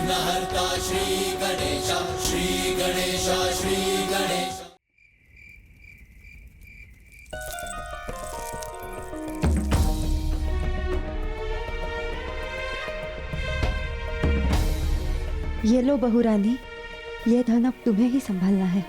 विघ्नहर्ता श्री गणेश, श्री गणेश, श्री गणेश। ये लो बहुरानी, ये धन अब तुम्हें ही संभालना है।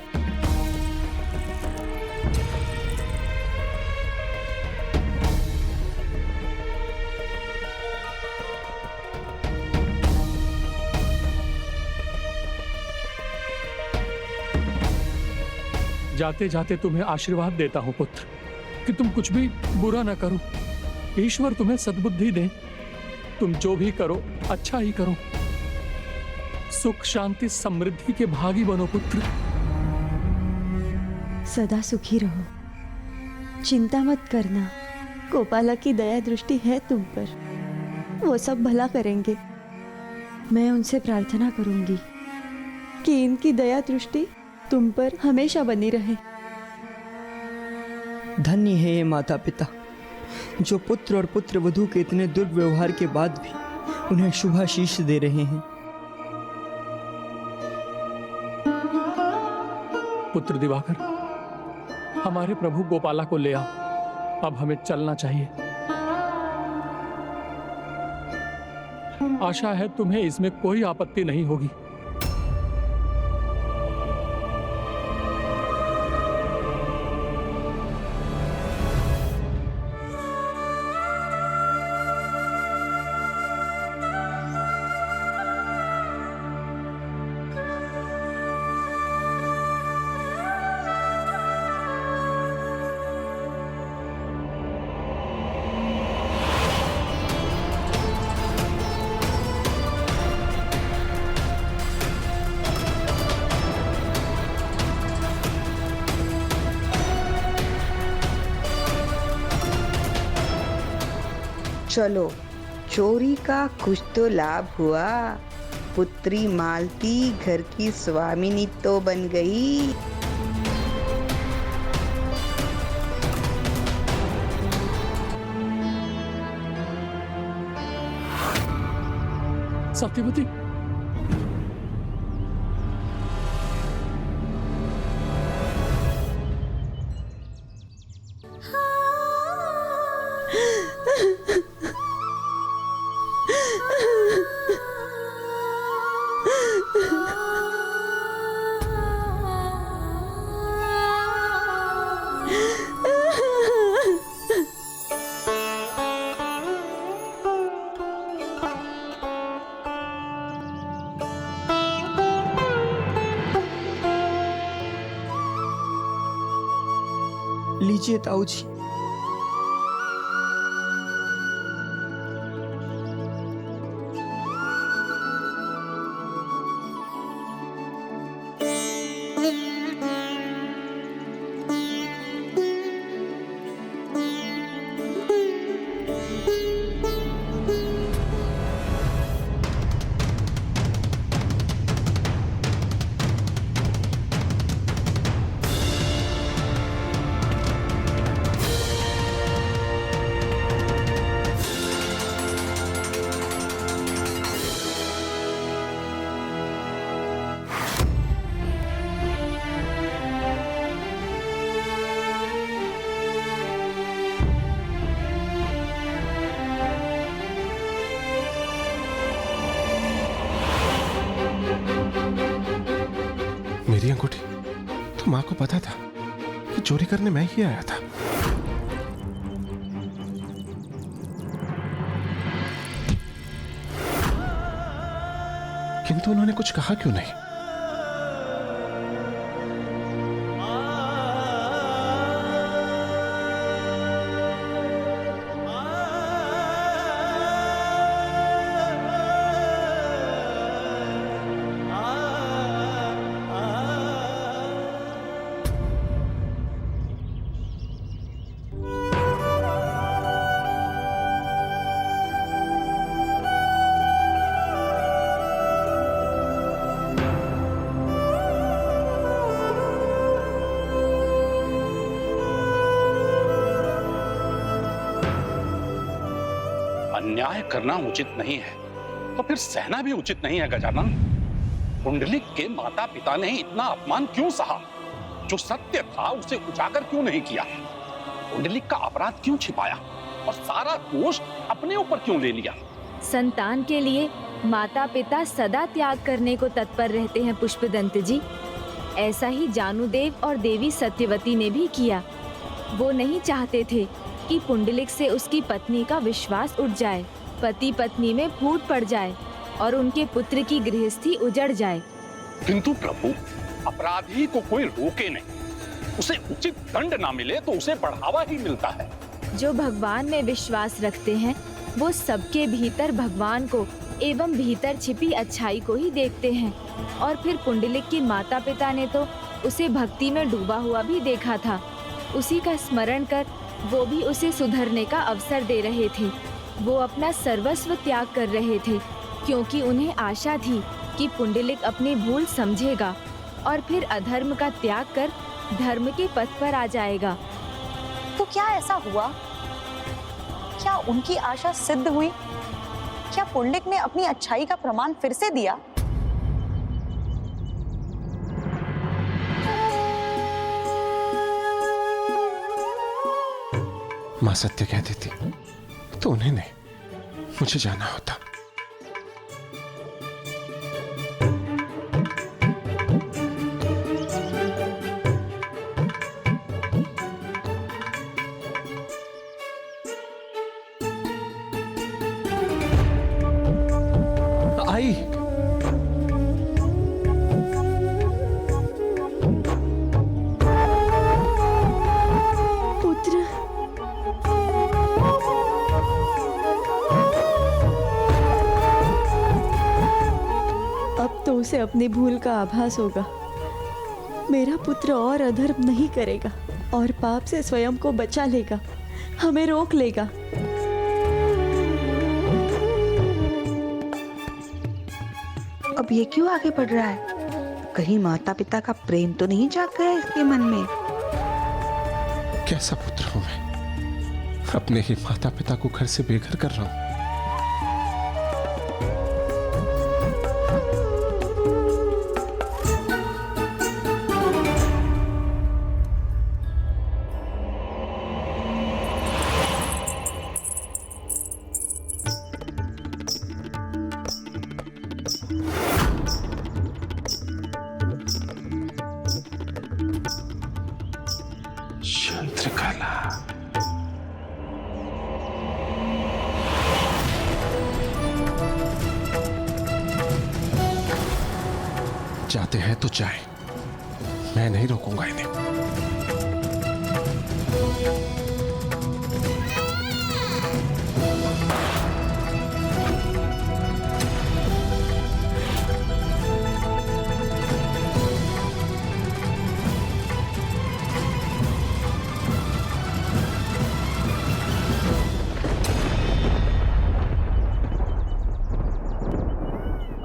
जाते जाते तुम्हें आशीर्वाद देता हूं पुत्र कि तुम कुछ भी बुरा ना करो। ईश्वर तुम्हें सद्बुद्धि दे। तुम जो भी करो अच्छा ही करो। सुख शांति समृद्धि के भागी बनो पुत्र। सदा सुखी रहो, चिंता मत करना। गोपाला की दया दृष्टि है तुम पर, वो सब भला करेंगे। मैं उनसे प्रार्थना करूंगी कि इनकी दया दृष्टि तुम पर हमेशा बनी रहे। धन्य है ये माता पिता जो पुत्र और पुत्र वधू के इतने दुर्व्यवहार के बाद भी उन्हें शुभाशीष दे रहे हैं। पुत्र दिवाकर, हमारे प्रभु गोपाला को ले आओ। अब हमें चलना चाहिए। आशा है तुम्हें इसमें कोई आपत्ति नहीं होगी। चलो, चोरी का कुछ तो लाभ हुआ। पुत्री मालती घर की स्वामिनी तो बन गई। सत्यवती, लीजिए ताऊ जी। मेरी अंगूठी तो माँ को पता था कि चोरी करने मैं ही आया था। किंतु उन्होंने कुछ कहा क्यों नहीं? अन्याय करना उचित नहीं है, तो फिर सहना भी उचित नहीं है गजानन। पुंडलिक के माता पिता ने इतना अपमान क्यों सहा? जो सत्य था उसे उजागर क्यों नहीं किया? पुंडलिक का अपराध क्यों छिपाया और सारा दोष अपने ऊपर क्यों ले लिया? संतान के लिए माता पिता सदा त्याग करने को तत्पर रहते हैं पुष्पदंत जी। ऐसा ही जानुदेव और देवी सत्यवती ने भी किया। वो नहीं चाहते थे कि पुंडलिक से उसकी पत्नी का विश्वास उठ जाए, पति पत्नी में फूट पड़ जाए और उनके पुत्र की गृहस्थी उजड़ जाए। किंतु प्रभु, अपराधी को कोई रोके नहीं, उसे उचित दंड ना मिले तो उसे बढ़ावा ही मिलता है। जो भगवान में विश्वास रखते हैं वो सबके भीतर भगवान को एवं भीतर छिपी अच्छाई को ही देखते हैं। और फिर पुंडलिक के माता पिता ने तो उसे भक्ति में डूबा हुआ भी देखा था। उसी का स्मरण कर वो भी उसे सुधरने का अवसर दे रहे थे। वो अपना सर्वस्व त्याग कर रहे थे क्योंकि उन्हें आशा थी कि पुंडलिक अपनी भूल समझेगा और फिर अधर्म का त्याग कर धर्म के पथ पर आ जाएगा। तो क्या ऐसा हुआ? क्या उनकी आशा सिद्ध हुई? क्या पुंडलिक ने अपनी अच्छाई का प्रमाण फिर से दिया? माँ सत्य कह देती तो उन्हें नहीं, मुझे जाना होता। आई पुत्र, अब तो उसे अपनी भूल का आभास होगा। मेरा पुत्र और अधर्म नहीं करेगा और पाप से स्वयं को बचा लेगा, हमें रोक लेगा। अब ये क्यों आगे बढ़ रहा है? कहीं माता पिता का प्रेम तो नहीं जाग गया इसके मन में? कैसा पुत्र हूं मैं, अपने ही माता पिता को घर से बेघर कर रहा हूं। चंद्रकला, जाते हैं तो जाए, मैं नहीं रोकूंगा इन्हें।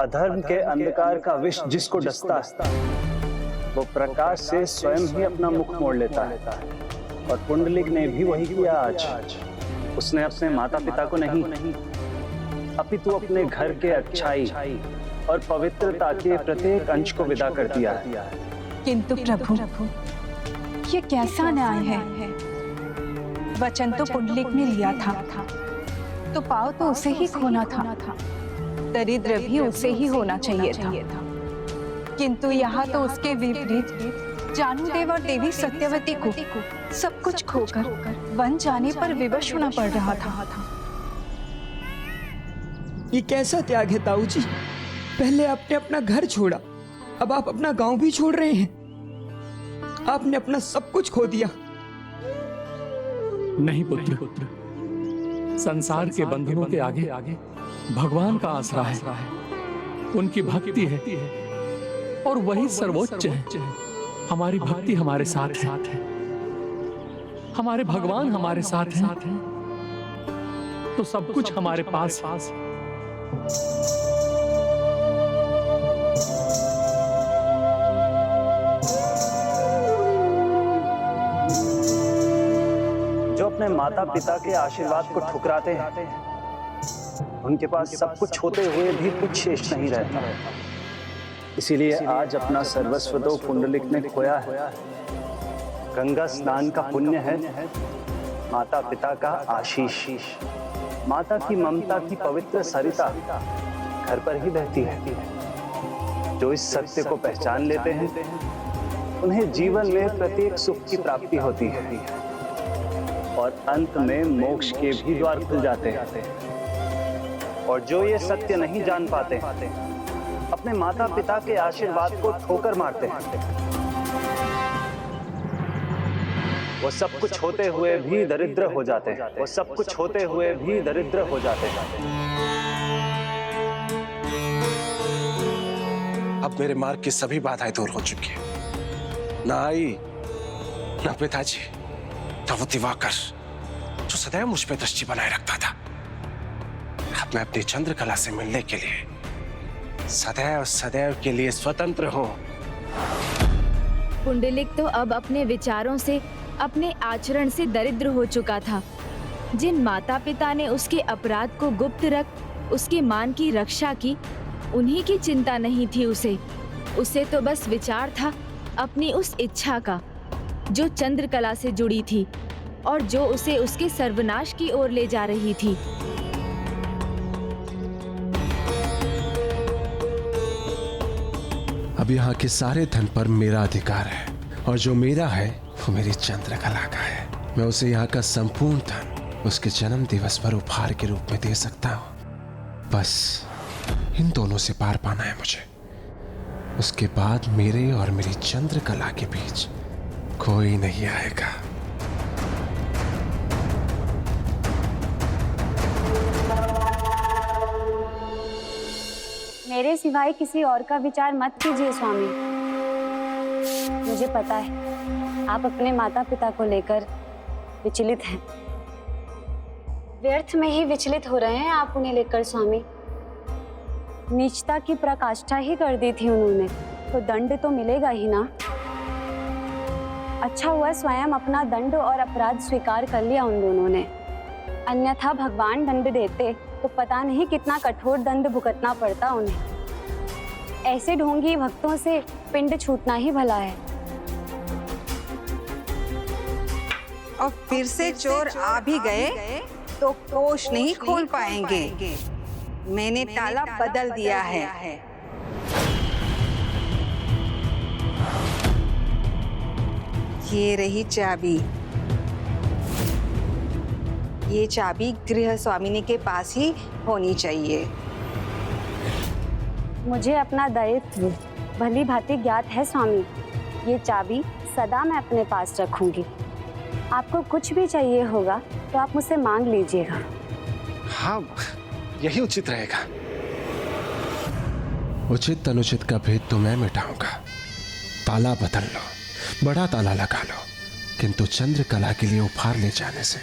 अधर्म के अंधकार का विष जिसको डसता है वो प्रकाश से स्वयं ही अपना मुख मोड़ लेता है। और पुंडलिक ने भी वही किया आज। उसने अपने माता पिता को नहीं अपितु अपने घर के अच्छाई और पवित्रता के प्रत्येक अंश को विदा कर दिया है। किंतु प्रभु, ये कैसा न्याय है? वचन तो पुंडलिक ने लिया था, तो पाव तो उसे ही खोना था, दरिद्र भी उसे ही होना चाहिए था। किंतु यहाँ तो उसके विपरीत जानुदेव और देवी सत्यवती को सब कुछ खोकर वन जाने पर विवश होना पड़ रहा था। ये कैसा त्याग है ताऊ जी? पहले आपने अपना घर छोड़ा, अब आप अपना गांव भी छोड़ रहे हैं। आपने अपना सब कुछ खो दिया। नहीं पुत्र, संसार के बंधनों के आगे भगवान का आसरा है, उनकी भक्ति है और वही सर्वोच्च है। हमारी भक्ति हमारे साथ है, हमारे भगवान हमारे साथ हैं, तो सब कुछ हमारे पास। जो अपने माता पिता के आशीर्वाद को ठुकराते हैं उनके पास सब कुछ होते हुए भी कुछ शेष नहीं रहता। इसीलिए आज अपना सर्वस्व तो पुंडलिक ने खोया है। गंगा स्नान का पुण्य है, माता पिता का आशीष, माता की ममता की पवित्र सरिता घर पर ही बहती है। जो इस सत्य को पहचान लेते हैं उन्हें जीवन में प्रत्येक सुख की प्राप्ति होती है और अंत में मोक्ष के भी द्वार खुल जाते हैं। और जो ये सत्य नहीं जान पाते अपने माता पिता के आशीर्वाद को ठोकर मारते हैं। वो सब कुछ होते हुए भी दरिद्र हो जाते हैं। वो सब कुछ होते हुए भी दरिद्र हो जाते हैं। अब मेरे मार्ग की सभी बाधाएं दूर हो चुकी हैं। ना आई, ना पिताजी, ना वो दिवाकर जो सदैव मुझ पे दृष्टि बनाए रखता था। अब मैं अपनी चंद्रकला से मिलने के लिए सदैव सदैव के लिए स्वतंत्र हूं। पुंडलिक तो अब अपने विचारों से, अपने आचरण से दरिद्र हो चुका था। जिन माता पिता ने उसके अपराध को गुप्त रख उसके मान की रक्षा की, उन्हीं की चिंता नहीं थी उसे तो बस विचार था अपनी उस इच्छा का जो चंद्रकला से जुड़ी थी और जो उसे उसके सर्वनाश की ओर ले जा रही थी। अब यहाँ के सारे धन पर मेरा अधिकार है और जो मेरा है वो मेरी चंद्रकला का है। मैं उसे यहाँ का संपूर्ण धन उसके जन्म दिवस पर उपहार के रूप में दे सकता हूँ। बस इन दोनों से पार पाना है मुझे। उसके बाद मेरे और मेरी चंद्रकला के बीच कोई नहीं आएगा। मेरे सिवाय किसी और का विचार मत कीजिए स्वामी। मुझे पता है आप अपने माता पिता को लेकर विचलित हैं। व्यर्थ में ही विचलित हो रहे हैं आप उन्हें लेकर स्वामी। नीचता की प्रकाष्ठा ही कर दी थी उन्होंने, तो दंड तो मिलेगा ही ना। अच्छा हुआ स्वयं अपना दंड और अपराध स्वीकार कर लिया उन दोनों ने, अन्यथा भगवान दंड देते तो पता नहीं कितना कठोर दंड भुगतना पड़ता उन्हें। ऐसे ढोंगी भक्तों से पिंड छूटना ही भला है। और फिर से चोर आ भी गए तो कोष नहीं खोल पाएंगे। मैंने ताला बदल दिया है। ये रही चाबी। ये चाबी गृह स्वामिनी के पास ही होनी चाहिए। मुझे अपना दायित्व भली भांति ज्ञात है स्वामी। ये चाबी सदा मैं अपने पास रखूंगी। आपको कुछ भी चाहिए होगा तो आप मुझसे मांग लीजिएगा। हाँ, यही उचित रहेगा। उचित अनुचित का भेद तो मैं मिटाऊंगा। ताला बदल लो, बड़ा ताला लगा लो, किंतु चंद्रकला के लिए उपहार ले जाने से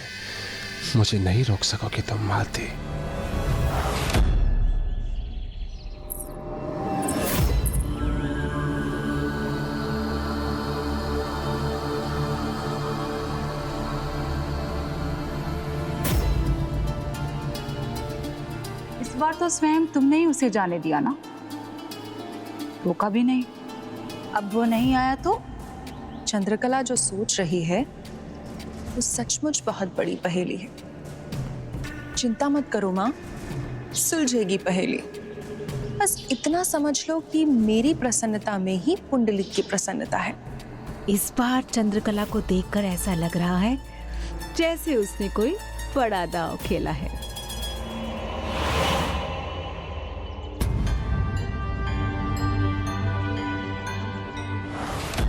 मुझे नहीं रोक सकोगे तुम मालती। इस बार तो स्वयं तुमने ही उसे जाने दिया ना, रोका भी नहीं। अब वो नहीं आया तो चंद्रकला जो सोच रही है वो सचमुच बहुत बड़ी पहेली है। चिंता मत करो माँ, सुलझेगी पहेली। बस इतना समझ लो कि मेरी प्रसन्नता में ही पुंडलिक की प्रसन्नता है। इस बार चंद्रकला को देखकर ऐसा लग रहा है जैसे उसने कोई बड़ा दांव खेला है।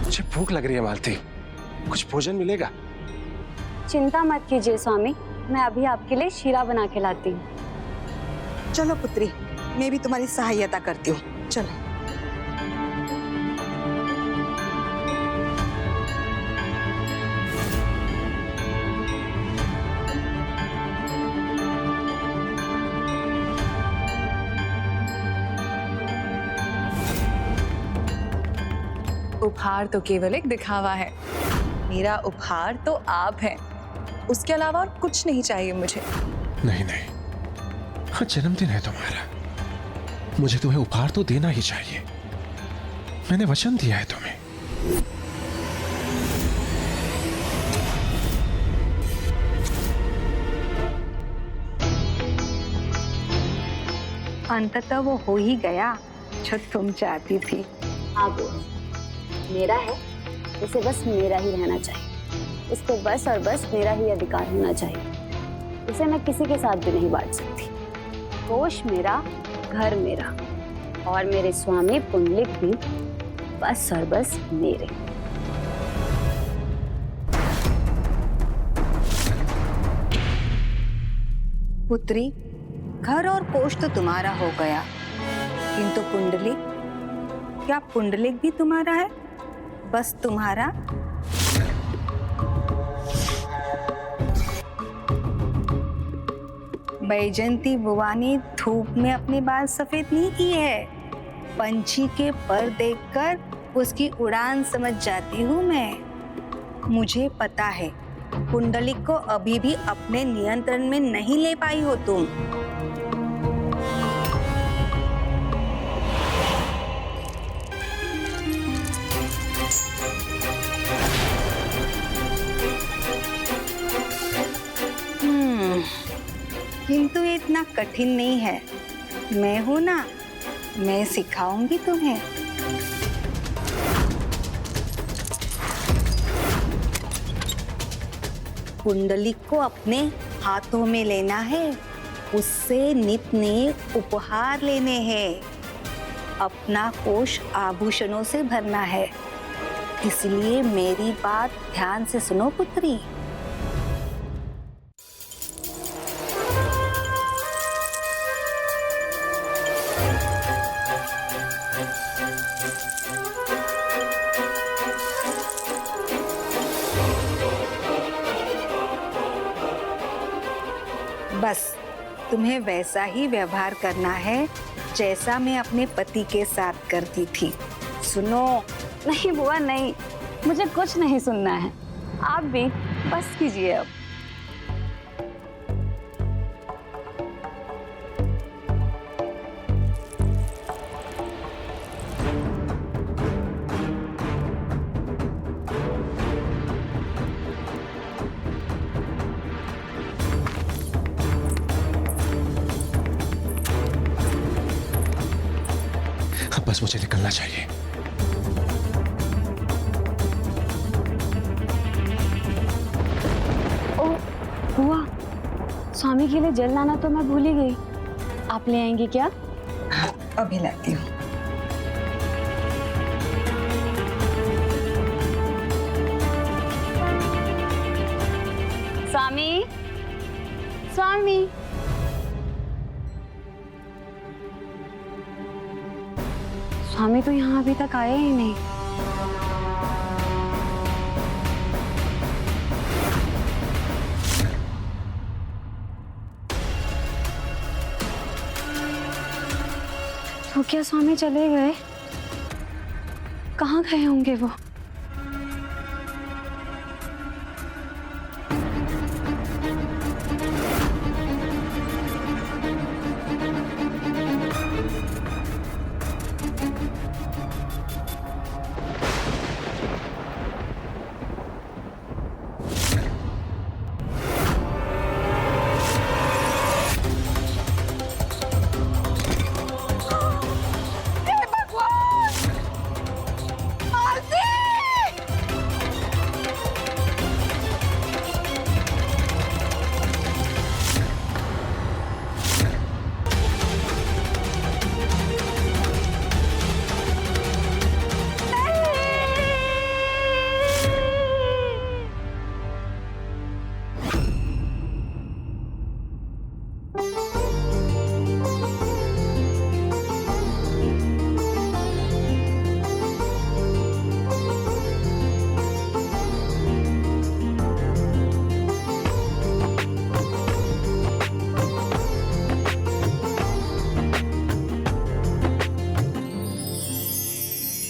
मुझे भूख लग रही है मालती, कुछ भोजन मिलेगा? चिंता मत कीजिए स्वामी, मैं अभी आपके लिए शीरा बना के लाती हूँ। चलो पुत्री, मैं भी तुम्हारी सहायता करती हूँ। चलो। उपहार तो केवल एक दिखावा है। मेरा उपहार तो आप हैं, उसके अलावा और कुछ नहीं चाहिए मुझे। नहीं नहीं, हाँ, जन्मदिन है तुम्हारा, मुझे तुम्हें उपहार तो देना ही चाहिए। मैंने वचन दिया है तुम्हें। अंततः वो हो ही गया जो तुम चाहती थी। हाँ बोस, मेरा है, इसे बस मेरा ही रहना चाहिए। इसको बस और बस मेरा ही अधिकार होना चाहिए। इसे मैं किसी के साथ भी नहीं बांट सकती। कोष मेरा, घर मेरा, और मेरे स्वामी पुंडलिक भी बस और बस मेरे। पुत्री, घर और कोष तो तुम्हारा हो गया, किंतु पुंडलिक, क्या पुंडलिक भी तुम्हारा है? बस तुम्हारा? बैजंती बुआ ने धूप में अपने बाल सफेद नहीं किए हैं। पंछी के पर देखकर उसकी उड़ान समझ जाती हूँ मैं। मुझे पता है पुंडलिक को अभी भी अपने नियंत्रण में नहीं ले पाई हो तुम। किंतु ये इतना कठिन नहीं है। मैं हूं ना, मैं सिखाऊंगी तुम्हें। पुंडलिक को अपने हाथों में लेना है, उससे नित नए उपहार लेने हैं, अपना कोष आभूषणों से भरना है। इसलिए मेरी बात ध्यान से सुनो पुत्री। बस तुम्हें वैसा ही व्यवहार करना है जैसा मैं अपने पति के साथ करती थी। सुनो। नहीं बुआ नहीं, मुझे कुछ नहीं सुनना है। आप भी बस कीजिए अब। बस मुझे निकलना चाहिए। ओ बुआ, स्वामी के लिए जल लाना तो मैं भूल ही गई। आप ले आएंगी क्या? अभी लाती हूँ। स्वामी, स्वामी। स्वामी तो यहाँ अभी तक आए ही नहीं। तो क्या स्वामी चले गए? कहाँ गए होंगे वो?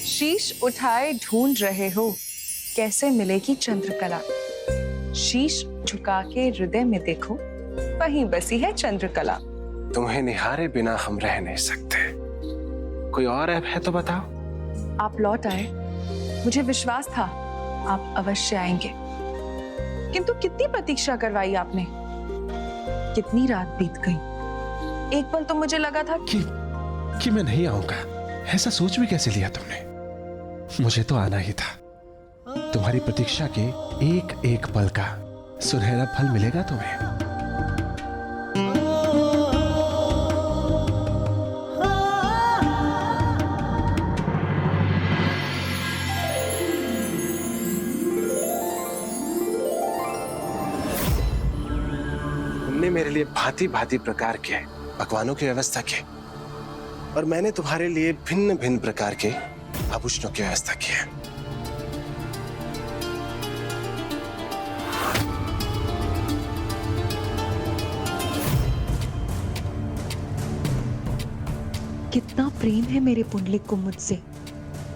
शीश उठाए ढूंढ रहे हो कैसे मिलेगी चंद्रकला। शीश झुका के हृदय में देखो, वहीं बसी है चंद्रकला। तुम्हें निहारे बिना हम रह नहीं सकते। कोई और ऐप है तो बताओ। आप लौट आए, मुझे विश्वास था आप अवश्य आएंगे, किंतु कितनी प्रतीक्षा करवाई आपने, कितनी रात बीत गई। एक पल तो मुझे लगा था कि मैं नहीं आऊंगा। ऐसा सोच भी कैसे लिया तुमने? मुझे तो आना ही था। तुम्हारी प्रतीक्षा के एक एक पल का सुनहरा फल मिलेगा तुम्हें। तुमने मेरे लिए भांति भांति प्रकार के पकवानों की व्यवस्था की और मैंने तुम्हारे लिए भिन्न भिन्न प्रकार के आभूषणों की व्यवस्था की है। कितना प्रेम है मेरे पुंडलिक को मुझसे।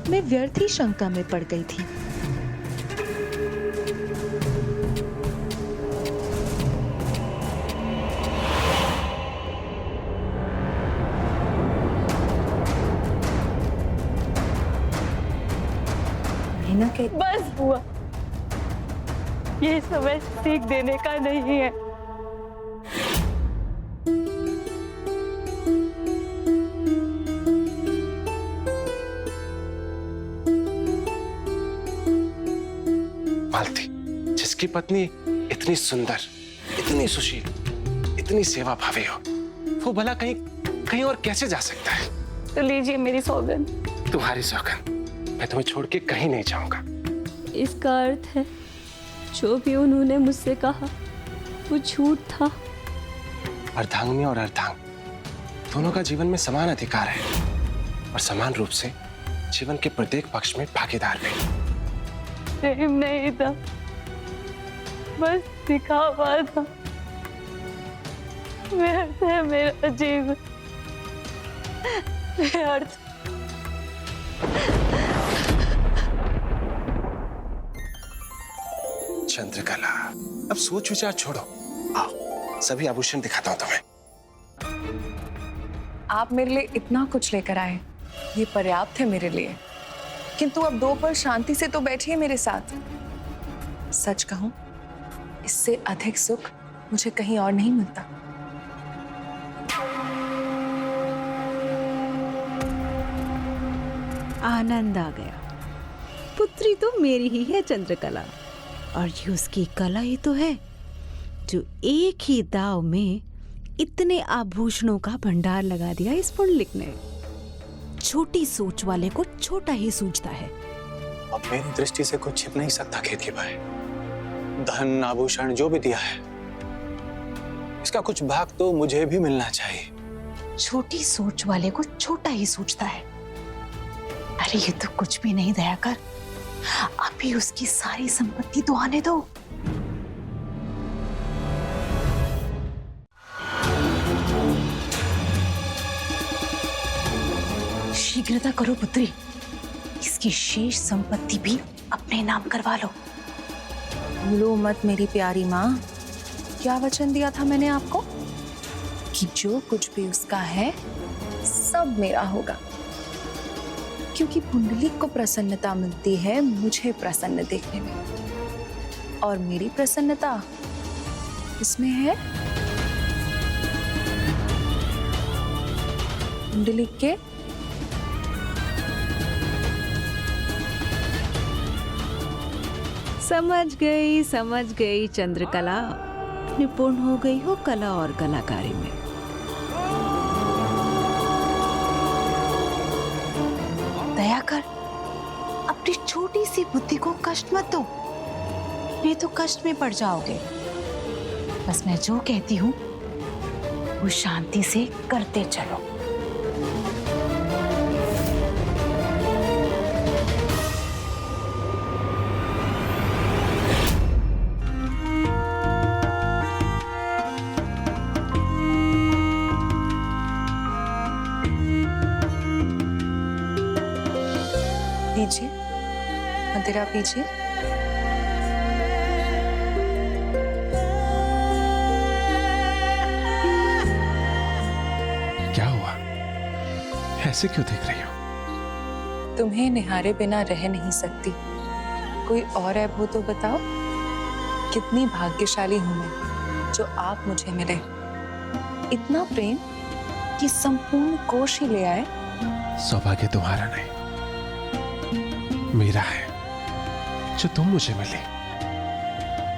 मैं व्यर्थ ही शंका में पड़ गई थी। बस हुआ, ये समय सीख देने का नहीं है। मालती, जिसकी पत्नी इतनी सुंदर, इतनी सुशील, इतनी सेवा भावी हो, वो भला कहीं कहीं और कैसे जा सकता है? तो लीजिए मेरी सौगंध। तुम्हारी सौगंध, मैं तुम्हें छोड़ के कहीं नहीं जाऊंगा। इसका अर्थ है जो भी उन्होंने मुझसे कहा वो झूठ था। अर्धांगिनी और अर्धांग दोनों का जीवन में समान अधिकार है और समान रूप से जीवन के प्रत्येक पक्ष में भागीदार भी। प्रेम नहीं था, बस दिखावा था। व्यर्थ है मेरा जीवन, व्यर्थ। चंद्रकला, अब सोच विचार छोड़ो। आओ, सभी आभूषण दिखाता हूं तुम्हें। आप मेरे लिए इतना कुछ लेकर आए, ये पर्याप्त है मेरे लिए। किंतु अब 2 पल शांति से तो बैठिए मेरे साथ। सच कहूं, इससे अधिक सुख मुझे कहीं और नहीं मिलता। आनंद आ गया। पुत्री तो मेरी ही है चंद्रकला, और ये उसकी कला ही तो है जो एक ही दाव में इतने आभूषणों का भंडार लगा दिया इस पुंडलिक ने। छोटी सोच वाले को छोटा ही सूझता है। अब मेरी दृष्टि से कुछ छिप नहीं सकता केतकी भाई। धन आभूषण जो भी दिया है, इसका कुछ भाग तो मुझे भी मिलना चाहिए। छोटी सोच वाले को छोटा ही सूझता है। अरे ये तो कुछ भी नहीं दया कर, अभी उसकी सारी संपत्ति तो आने दो। शीघ्रता करो पुत्री, इसकी शेष संपत्ति भी अपने नाम करवा लो। भूलो मत मेरी प्यारी माँ, क्या वचन दिया था मैंने आपको कि जो कुछ भी उसका है सब मेरा होगा। क्योंकि पुंडलिक को प्रसन्नता मिलती है मुझे प्रसन्न देखने में, और मेरी प्रसन्नता इसमें है पुंडलिक के समझ गई चंद्रकला, निपुण हो गई हो कला और कलाकारी में। दया कर, अपनी छोटी सी बुद्धि को कष्ट मत दो, नहीं तो कष्ट में पड़ जाओगे। बस मैं जो कहती हूँ वो शांति से करते चलो। लीजिए, मदिरा पीजिए। ऐसे क्यों देख रही हो? तुम्हें निहारे बिना रह नहीं सकती। कोई और ऐब हो तो बताओ। कितनी भाग्यशाली हूं मैं जो आप मुझे मिले। इतना प्रेम कि संपूर्ण कोश ही ले आए। सौभाग्य तुम्हारा नहीं, मेरा है जो तुम मुझे मिले।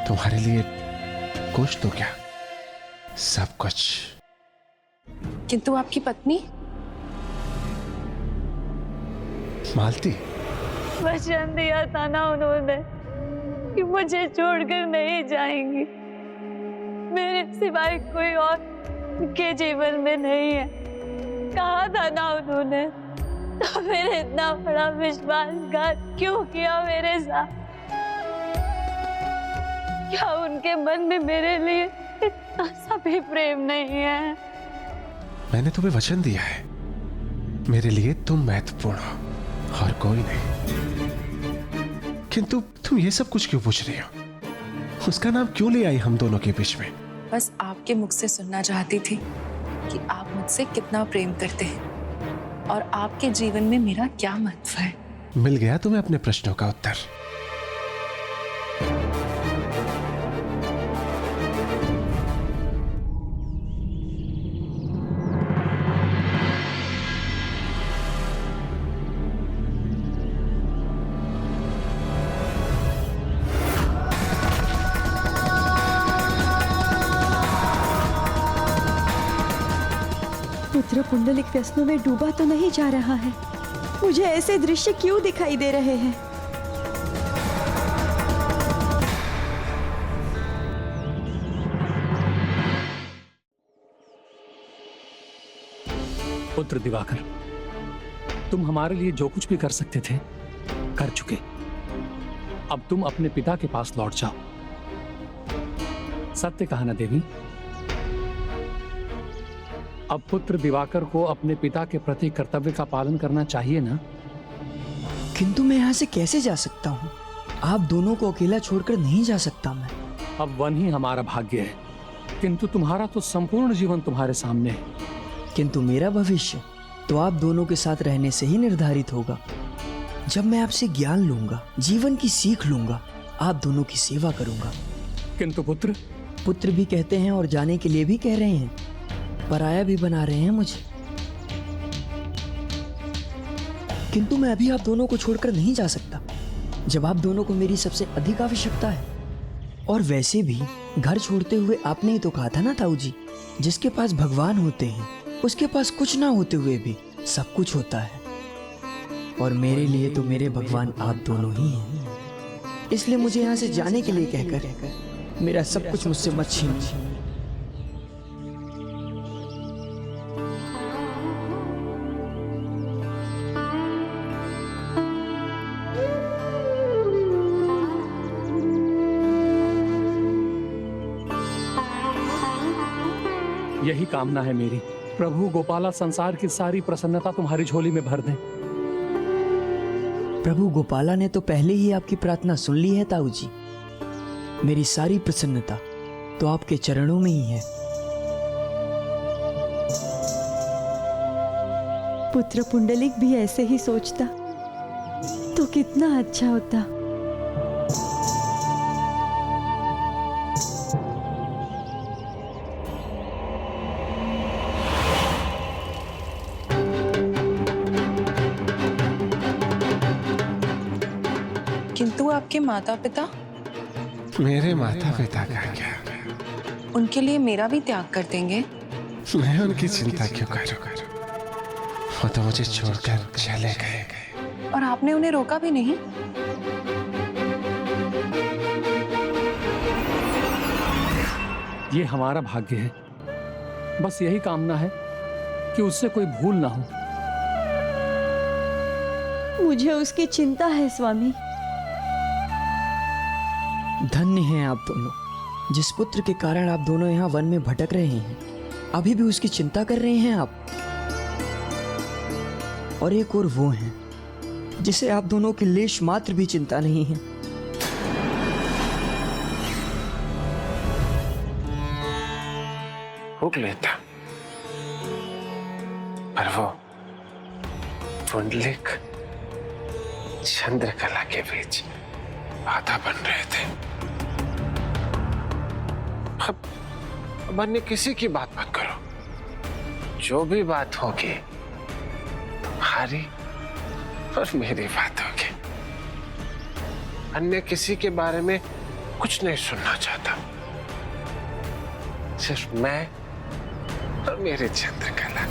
तुम्हारे लिए कुछ तो क्या, सब कुछ। किंतु आपकी पत्नी मालती, वचन दिया था ना उन्होंने कि मुझे छोड़कर नहीं जाएंगी। मेरे सिवाय कोई और उनके जीवन में नहीं है, कहा था ना उन्होंने। तो फिर इतना बड़ा विश्वासघात क्यों किया मेरे साथ? क्या उनके मन में मेरे लिए इतना सा भी प्रेम नहीं है? मैंने तुम्हें वचन दिया है, मेरे लिए तुम महत्वपूर्ण हो और कोई नहीं। किंतु तुम ये सब कुछ क्यों पूछ रही हो? उसका नाम क्यों ले आई हम दोनों के बीच में? बस आपके मुख से सुनना चाहती थी कि आप मुझसे कितना प्रेम करते हैं और आपके जीवन में मेरा क्या महत्व है। मिल गया तुम्हें अपने प्रश्नों का उत्तर। पुत्र पुंडलिक व्यसनों में डूबा तो नहीं जा रहा है? मुझे ऐसे दृश्य क्यों दिखाई दे रहे हैं? पुत्र दिवाकर, तुम हमारे लिए जो कुछ भी कर सकते थे कर चुके। अब तुम अपने पिता के पास लौट जाओ। सत्य कहा ना देवी? अब पुत्र दिवाकर को अपने पिता के प्रति कर्तव्य का पालन करना चाहिए ना? किंतु मैं यहाँ से कैसे जा सकता हूँ? आप दोनों को अकेला छोड़कर नहीं जा सकता मैं। अब वन ही हमारा भाग्य है, किंतु तुम्हारा तो संपूर्ण जीवन तुम्हारे सामने है। किंतु मेरा भविष्य तो आप दोनों के साथ रहने से ही निर्धारित होगा। जब मैं आपसे ज्ञान लूंगा, जीवन की सीख लूंगा, आप दोनों की सेवा करूंगा। किंतु पुत्र भी कहते हैं और जाने के लिए भी कह रहे हैं, पराया भी बना रहे हैं मुझे। किंतु मैं अभी आप दोनों को छोड़कर नहीं जा सकता, जब आप दोनों को मेरी सबसे अधिक आवश्यकता है। और वैसे भी घर छोड़ते हुए आपने ही तो कहा था ना ताऊ जी, जिसके पास भगवान होते हैं उसके पास कुछ ना होते हुए भी सब कुछ होता है। और मेरे लिए तो मेरे भगवान आप दोनों ही हैं। इसलिए मुझे यहाँ से जाने के लिए कहकर मेरा सब कुछ मुझसे मत छीनिए। यही कामना है मेरी। प्रभु गोपाला संसार की सारी प्रसन्नता तुम्हारी झोली में भर दें। प्रभु गोपाला ने तो पहले ही आपकी प्रार्थना सुन ली है ताऊ जी। मेरी सारी प्रसन्नता तो आपके चरणों में ही है। पुत्र पुंडलिक भी ऐसे ही सोचता तो कितना अच्छा होता। किंतु आपके माता पिता? मेरे माता पिता का क्या? उनके लिए मेरा भी त्याग कर देंगे? मैं उनकी चिंता क्यों करूं? वो तो मुझे छोड़कर चले गए। और आपने उन्हें रोका भी नहीं? ये हमारा भाग्य है। बस यही कामना है कि उससे कोई भूल ना हो। मुझे उसकी चिंता है स्वामी। धन्य हैं आप दोनों, जिस पुत्र के कारण आप दोनों यहाँ वन में भटक रहे हैं, अभी भी उसकी चिंता कर रहे हैं आप। और एक और वो हैं जिसे आप दोनों की लेश मात्र भी चिंता नहीं है। भूख लेता, पर वो पुंडलिक चंद्रकला के बीच बाधा बन रहे थे। अब अन्य किसी की बात मत करो। जो भी बात होगी तुम्हारी और मेरी बात होगी। अन्य किसी के बारे में कुछ नहीं सुनना चाहता। सिर्फ मैं और मेरी चंद्रकला।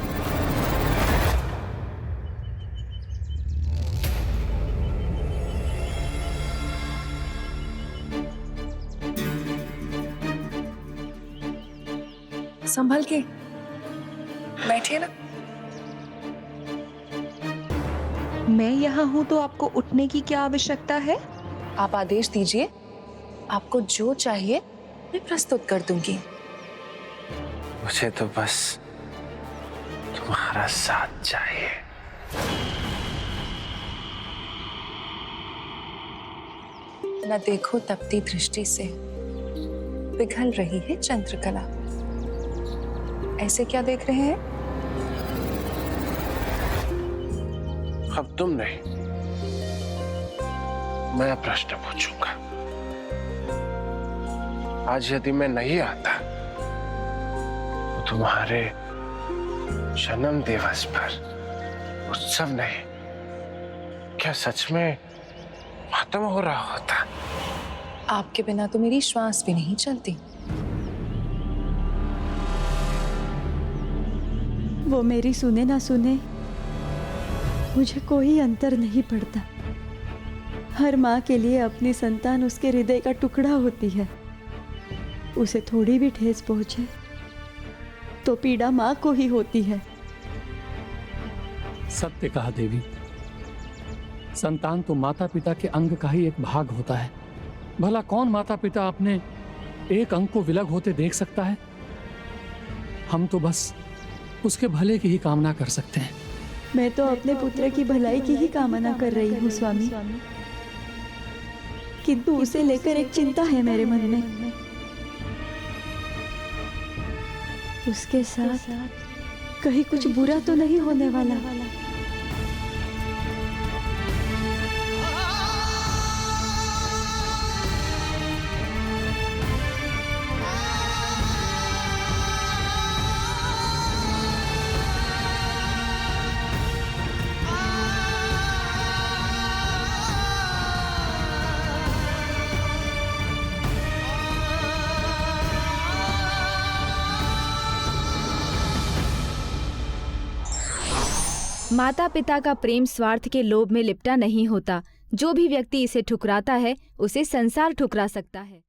संभल के बैठिए ना। मैं यहाँ हूँ तो आपको उठने की क्या आवश्यकता है? आप आदेश दीजिए, आपको जो चाहिए मैं प्रस्तुत कर दूंगी। मुझे तो बस तुम्हारा साथ चाहिए। न देखो तपती दृष्टि से पिघल रही है चंद्रकला। ऐसे क्या देख रहे हैं? अब तुम नहीं, मैं प्रश्न पूछूंगा। आज यदि मैं नहीं आता तो तुम्हारे जन्म दिवस पर उत्सव नहीं, क्या सच में खत्म हो रहा होता? आपके बिना तो मेरी श्वास भी नहीं चलती। वो मेरी सुने ना सुने, मुझे कोई अंतर नहीं पड़ता। हर माँ के लिए अपनी संतान उसके हृदय का टुकड़ा होती है। उसे थोड़ी भी ठेस पहुंचे तो पीड़ा माँ को ही होती है। सत्य कहा देवी। संतान तो माता पिता के अंग का ही एक भाग होता है। भला कौन माता पिता अपने एक अंग को विलग होते देख सकता है? हम तो बस उसके भले की ही कामना कर सकते हैं। मैं तो अपने पुत्र की भलाई की ही कामना कर रही हूँ स्वामी, किंतु उसे लेकर एक चिंता है मेरे मन में। उसके साथ कहीं कुछ बुरा तो नहीं होने वाला? माता पिता का प्रेम स्वार्थ के लोभ में लिपटा नहीं होता। जो भी व्यक्ति इसे ठुकराता है उसे संसार ठुकरा सकता है।